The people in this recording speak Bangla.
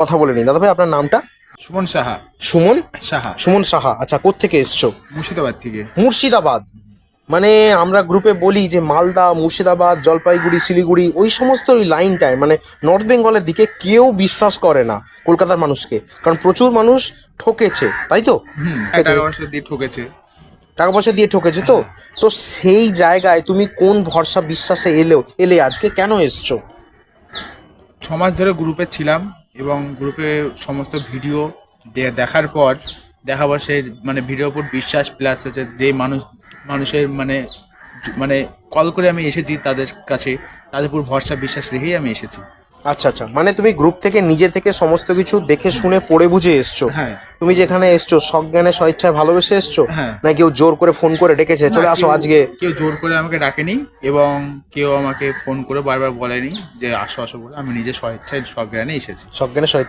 কথা বলে নিই। দাদা ভাই আপনার নামটা? সুমন সাহা। সুমন সাহা। সুমন সাহা। আচ্ছা, কোত্থেকে এসছো? মুর্শিদাবাদ থেকে। মুর্শিদাবাদ। মানে আমরা গ্রুপে বলি যে মালদা, মুর্শিদাবাদ, জলপাইগুড়ি, শিলিগুড়ি ওই সমস্ত ওই লাইনটায় মানে নর্থ বেঙ্গলের দিকে কেউ বিশ্বাস করে না কলকাতার মানুষকে, কারণ প্রচুর মানুষ ঠকেছে, তাই তো? টাকা পয়সা দিয়ে ঠকেছে। টাকা পয়সা দিয়ে ঠকেছে তো। তো সেই জায়গায় তুমি কোন ভরসা বিশ্বাসে এলে আজকে কেন এসছো? 6 মাস ধরে গ্রুপে ছিলাম এবং গ্রুপে সমস্ত ভিডিও দেখার পর সে মানে ভিডিওর উপর বিশ্বাস প্লাস হচ্ছে যে মানুষের মানে মানে কল করে আমি এসেছি তাদের কাছে, তাদের উপর ভরসা বিশ্বাস রেখেই আমি এসেছি। আচ্ছা আচ্ছা, মানে তুমি গ্রুপ থেকে নিজে থেকে সমস্ত কিছু দেখে শুনে পড়ে বুঝে এসছো? হ্যাঁ। তুমি যেখানে এসছো সজ্ঞানে স্বেচ্ছায় ভালোবেসে এসছো, হ্যাঁ। না কেউ জোর করে ফোন করে ডেকেছে চলে আসো আজকে? কেউ জোর করে আমাকে ডাকেনি এবং কেউ আমাকে ফোন করে বারবার বলেনি যে আসো আসো বলে, আমি নিজে স্বেচ্ছায় সজ্ঞানে এসেছি। সজ্ঞানে